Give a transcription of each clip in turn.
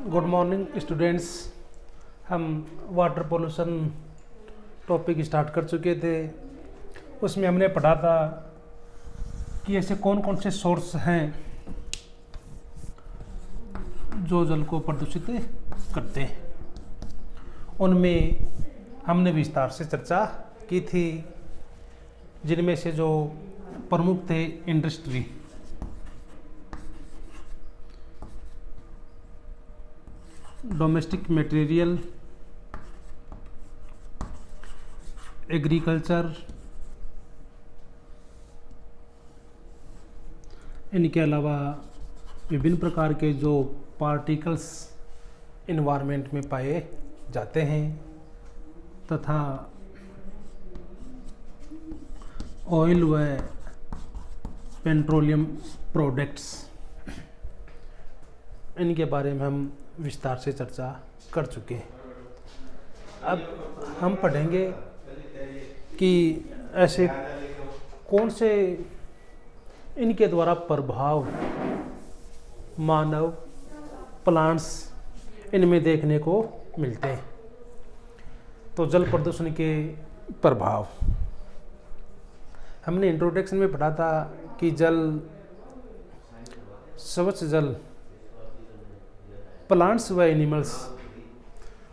Good morning students. हम water pollution topic start कर चुके थे। उसमें हमने पढ़ा था कि ऐसे कौन कौन से सोर्स हैं जो जल को प्रदूषित करते हैं। उनमें हमने विस्तार से चर्चा की थी, जिनमें से जो प्रमुख थे इंडस्ट्री, डोमेस्टिक मटेरियल, एग्रीकल्चर, इनके अलावा विभिन्न प्रकार के जो पार्टिकल्स इन्वायरमेंट में पाए जाते हैं, तथा ऑयल व पेट्रोलियम प्रोडक्ट्स, इनके बारे में हम विस्तार से चर्चा कर चुके हैं। अब हम पढ़ेंगे कि ऐसे कौन से इनके द्वारा प्रभाव मानव, प्लांट्स इनमें देखने को मिलते हैं। तो जल प्रदूषण के प्रभाव हमने इंट्रोडक्शन में पढ़ा था कि जल, स्वच्छ जल प्लांट्स व एनिमल्स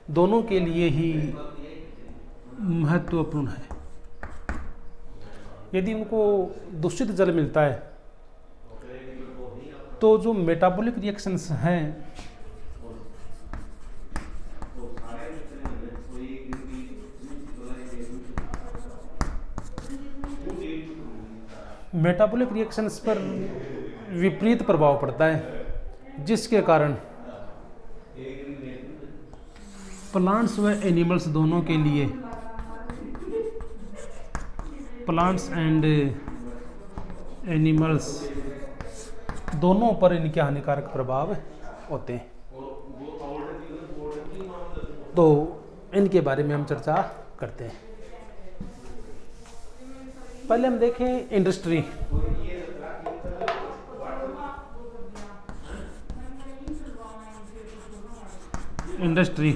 दोनों के लिए ही महत्वपूर्ण है। यदि उनको दूषित जल मिलता है तो जो मेटाबॉलिक रिएक्शंस हैं मेटाबॉलिक रिएक्शंस पर विपरीत प्रभाव पड़ता है, जिसके कारण प्लांट्स व एनिमल्स दोनों के लिए, प्लांट्स एंड एनिमल्स दोनों पर इनके हानिकारक प्रभाव होते हैं। तो इनके बारे में हम चर्चा करते हैं। पहले हम देखें इंडस्ट्री। इंडस्ट्री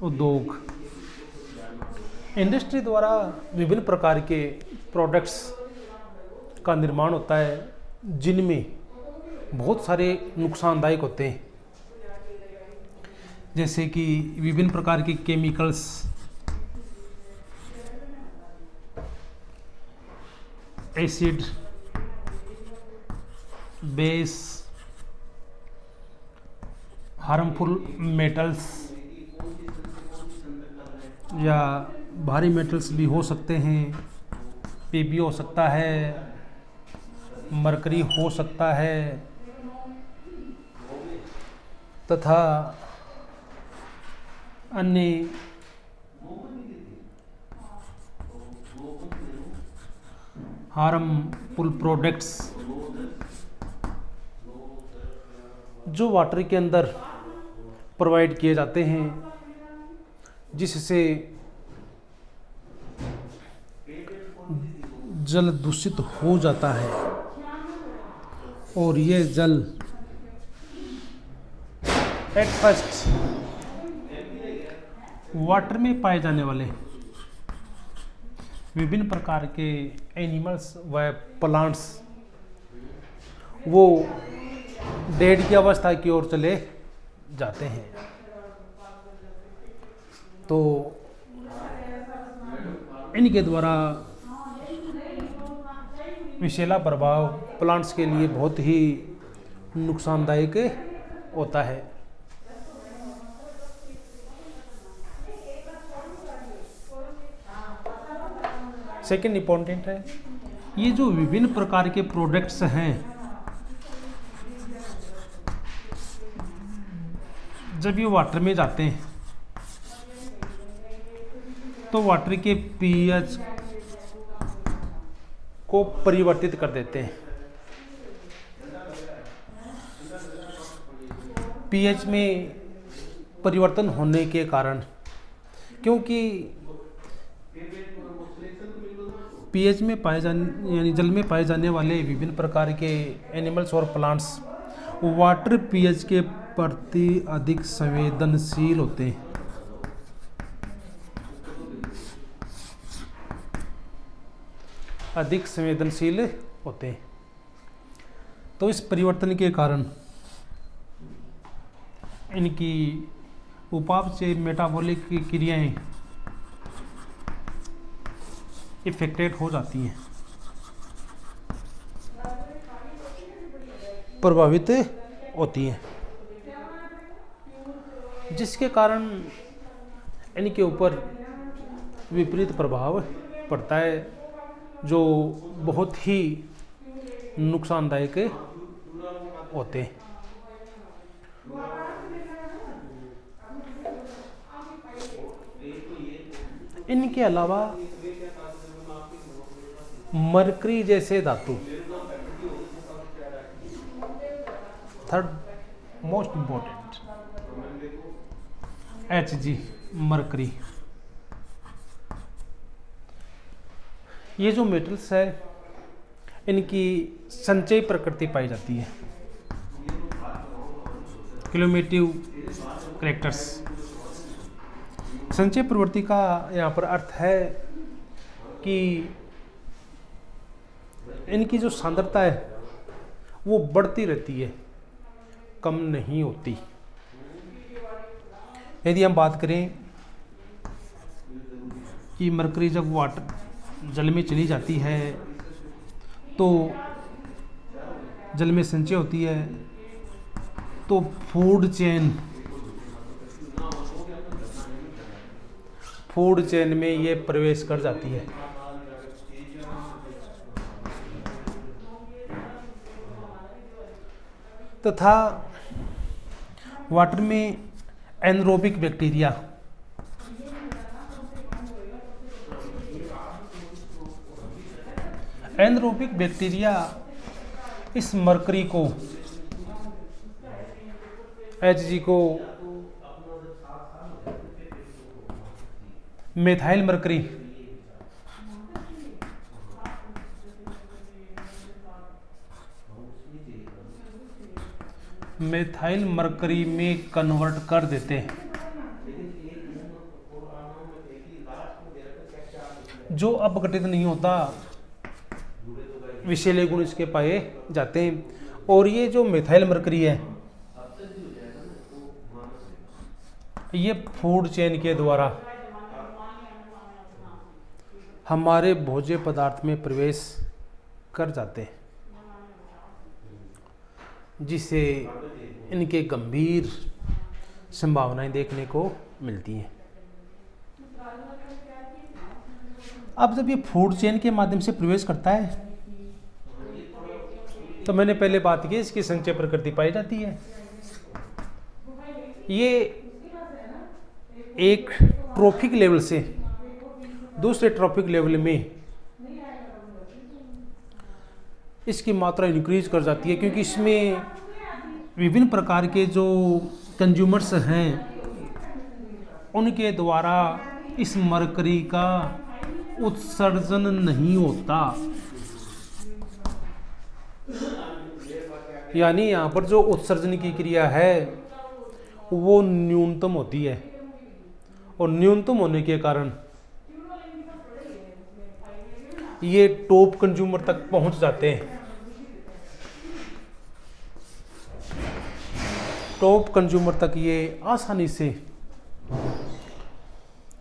उद्योग, इंडस्ट्री द्वारा विभिन्न प्रकार के प्रोडक्ट्स का निर्माण होता है, जिनमें बहुत सारे नुकसानदायक होते हैं, जैसे कि विभिन्न प्रकार के chemicals, acid, base, harmful metals या भारी मेटल्स भी हो सकते हैं, पीबी हो सकता है, मरकरी हो सकता है, तथा अन्य हार्मफुल प्रोडक्ट्स जो वाटर के अंदर प्रोवाइड किए जाते हैं, जिससे जल दूषित हो जाता है। और ये जल एट फर्स्ट वाटर में पाए जाने वाले विभिन्न प्रकार के एनिमल्स व प्लांट्स वो डेड की अवस्था की ओर चले जाते हैं। तो इनके द्वारा विषैला प्रभाव प्लांट्स के लिए बहुत ही नुकसानदायक होता है। सेकेंड इम्पोर्टेंट है, ये जो विभिन्न प्रकार के प्रोडक्ट्स हैं, जब ये वाटर में जाते हैं तो वाटर के पीएच को परिवर्तित कर देते हैं। पीएच में परिवर्तन होने के कारण, क्योंकि पीएच में पाए जाने यानी जल में पाए जाने वाले विभिन्न प्रकार के एनिमल्स और प्लांट्स वाटर पीएच के प्रति अधिक संवेदनशील होते हैं। अधिक संवेदनशील होते हैं। तो इस परिवर्तन के कारण इनकी उपापचय मेटाबॉलिक क्रियाएं इफेक्टेड हो जाती हैं, प्रभावित होती हैं, जिसके कारण इनके ऊपर विपरीत प्रभाव पड़ता है, जो बहुत ही नुकसानदायक होते हैं। इनके अलावा मरकरी जैसे धातु, third most important, Hg mercury, ये जो मेटल्स है इनकी संचयी प्रकृति पाई जाती है। Cumulative characters. संचय प्रवृत्ति का यहाँ पर अर्थ है कि इनकी जो सांद्रता है वो बढ़ती रहती है, कम नहीं होती। यदि हम बात करें कि मरकरी जब वाटर जल में चली जाती है तो जल में संचय होती है, तो फूड चेन में ये प्रवेश कर जाती है। तथा वाटर में एनरोबिक बैक्टीरिया, एनरोबिक बैक्टीरिया इस मरकरी को, Hg को मेथाइल मरकरी, मेथाइल मरकरी में कन्वर्ट कर देते हैं, जो अपघटित नहीं होता, विषैले गुण इसके पाए जाते हैं। और ये जो मेथाइल मरकरी है ये फूड चेन के द्वारा हमारे भोज्य पदार्थ में प्रवेश कर जाते हैं, जिससे इनके गंभीर संभावनाएं देखने को मिलती हैं। अब जब ये फूड चेन के माध्यम से प्रवेश करता है तो मैंने पहले बात की इसकी संचय प्रकृति पाई जाती है। ये एक ट्रॉफिक लेवल से दूसरे ट्रॉफिक लेवल में इसकी मात्रा इंक्रीज कर जाती है, क्योंकि इसमें विभिन्न प्रकार के जो कंज्यूमर्स हैं उनके द्वारा इस मरकरी का उत्सर्जन नहीं होता। यानी यहाँ पर जो उत्सर्जन की क्रिया है वो न्यूनतम होती है, और न्यूनतम होने के कारण ये टॉप कंज्यूमर तक पहुंच जाते हैं। टॉप कंज्यूमर तक ये आसानी से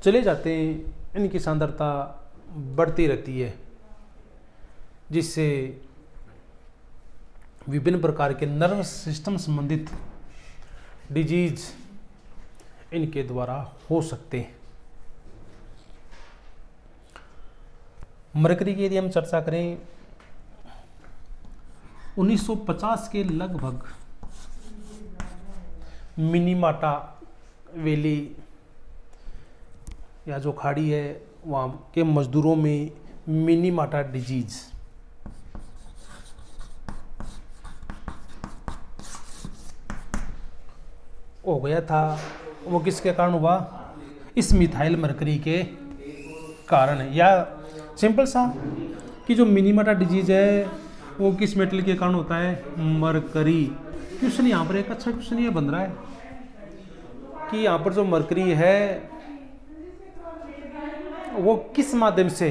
चले जाते हैं, इनकी सांद्रता बढ़ती रहती है, जिससे विभिन्न प्रकार के नर्वस सिस्टम संबंधित डिजीज इनके द्वारा हो सकते हैं। मरकरी की यदि हम चर्चा करें 1950 के लगभग मिनीमाटा वैली या जो खाड़ी है वहाँ के मजदूरों में मिनीमाटा डिजीज हो गया था। वो किसके कारण हुआ? इस मिथाइल मरकरी के कारण है। या सिंपल सा कि जो मिनीमाटा डिजीज है वो किस मेटल के कारण होता है? मरकरी। क्वेश्चन यहाँ पर एक अच्छा क्वेश्चन ये बन रहा है कि यहाँ पर जो मरकरी है वो किस माध्यम से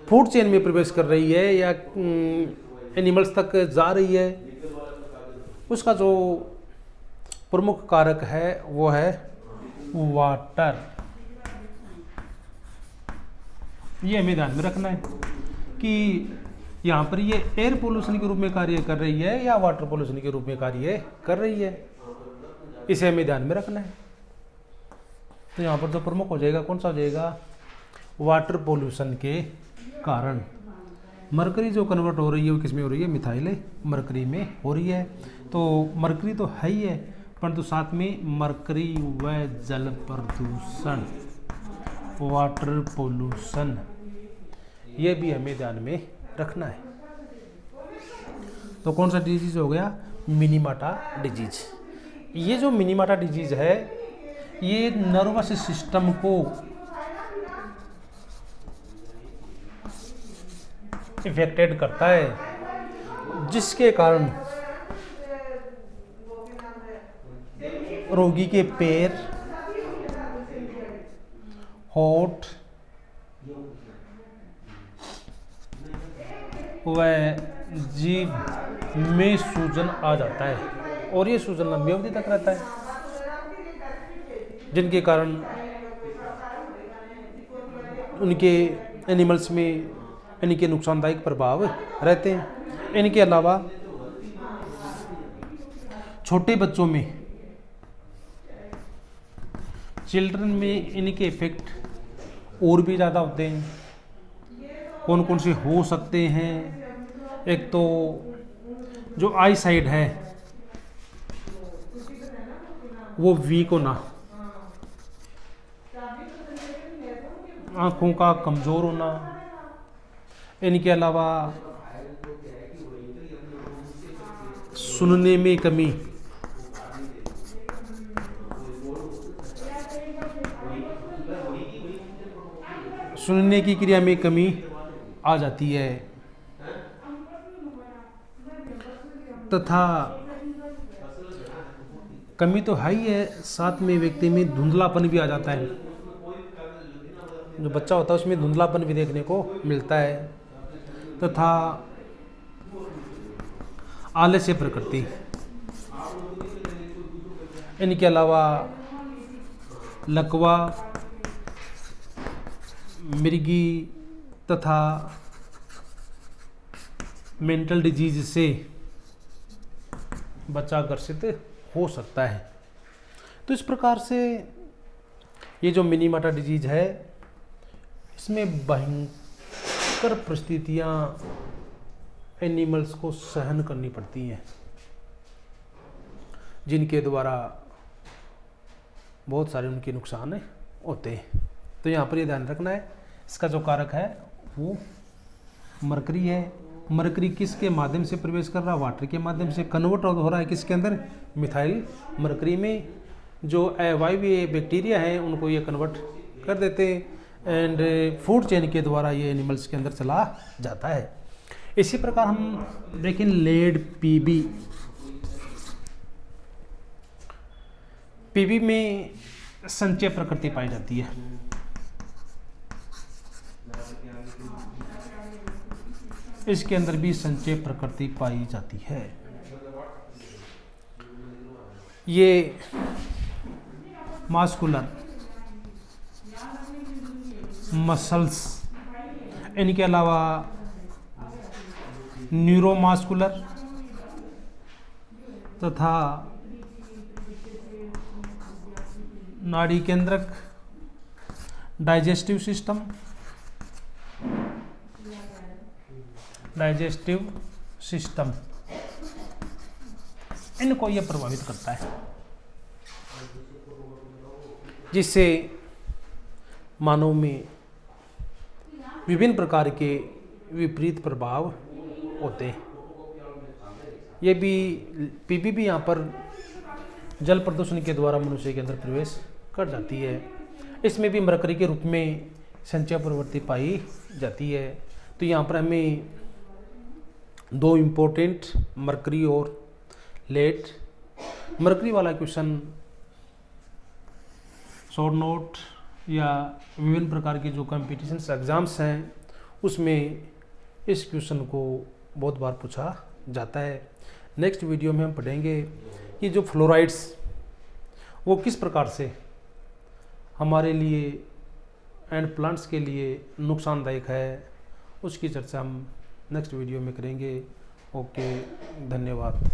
फूड चेन में प्रवेश कर रही है या एनिमल्स तक जा रही है, उसका जो प्रमुख कारक है वो है वाटर। ये हमें ध्यान में रखना है कि यहाँ पर ये एयर पोल्यूशन के रूप में कार्य कर रही है या वाटर पोल्यूशन के रूप में कार्य कर रही है, इसे हमें ध्यान में रखना है। तो यहाँ पर जो प्रमुख हो जाएगा कौन सा हो जाएगा, वाटर पोल्यूशन के कारण मरकरी जो कन्वर्ट हो रही है वो किस में हो रही है, मिथाइल मरकरी में हो रही है। तो मरकरी तो है ही है, परंतु साथ में मरकरी व जल प्रदूषण, वाटर पोल्यूशन, ये भी हमें ध्यान में रखना है। तो कौन सा डिजीज हो गया, मिनीमाटा डिजीज। ये जो मिनीमाटा डिजीज है ये नर्वस सिस्टम को इफेक्टेड करता है, जिसके कारण रोगी के पैर, होठ व जीभ में सूजन आ जाता है और ये सूजन लंबी अवधि तक रहता है, जिनके कारण उनके एनिमल्स में इनके नुकसानदायक प्रभाव रहते हैं। इनके अलावा छोटे बच्चों में, चिल्ड्रन में इनके इफेक्ट और भी ज़्यादा होते हैं। कौन कौन से हो सकते हैं, एक तो जो आई साइड है वो वीक होना, आँखों का कमज़ोर होना, इनके अलावा सुनने में कमी, सुनने की क्रिया में कमी आ जाती है, तथा कमी तो है ही है, साथ में व्यक्ति में धुंधलापन भी आ जाता है। जो बच्चा होता है उसमें धुंधलापन भी देखने को मिलता है, तथा आलस्य प्रकृति। इनके अलावा लकवा, मिर्गी तथा मेंटल डिजीज से बच्चा ग्रसित हो सकता है। तो इस प्रकार से ये जो मिनीमाटा डिजीज है इसमें भयंकर परिस्थितियाँ एनिमल्स को सहन करनी पड़ती हैं, जिनके द्वारा बहुत सारे उनके नुकसान होते हैं। तो यहाँ पर ये ध्यान रखना है, इसका जो कारक है वो मरकरी है। मरकरी किसके माध्यम से प्रवेश कर रहा है, वाटर के माध्यम से कन्वर्ट हो रहा है किसके अंदर, मिथाइल मरकरी में। जो अवायवीय बैक्टीरिया हैं उनको ये कन्वर्ट कर देते हैं एंड फूड चेन के द्वारा ये एनिमल्स के अंदर चला जाता है। इसी प्रकार हम देखें लेड पीबी। पीबी में संचय प्रकृति पाई जाती है। इसके अंदर भी संचय प्रकृति पाई जाती है। ये मास्कुलर मसल्स, इनके अलावा न्यूरोमास्कुलर तथा नाड़ी केंद्रक, डाइजेस्टिव सिस्टम, इनको यह प्रभावित करता है, जिससे मानव में विभिन्न प्रकार के विपरीत प्रभाव होते हैं। ये भी पीबी भी यहाँ पर जल प्रदूषण के द्वारा मनुष्य के अंदर प्रवेश कर जाती है। इसमें भी मरकरी के रूप में संचय प्रवृत्ति पाई जाती है। तो यहाँ पर हमें दो इम्पोर्टेंट मरकरी और लेड। मरकरी वाला क्वेश्चन शॉर्ट नोट या विभिन्न प्रकार के जो कॉम्पिटिशन्स एग्ज़ाम्स हैं उसमें इस क्वेश्चन को बहुत बार पूछा जाता है। नेक्स्ट वीडियो में हम पढ़ेंगे कि जो फ्लोराइड्स वो किस प्रकार से हमारे लिए एंड प्लांट्स के लिए नुकसानदायक है, उसकी चर्चा हम नेक्स्ट वीडियो में करेंगे। ओके, धन्यवाद।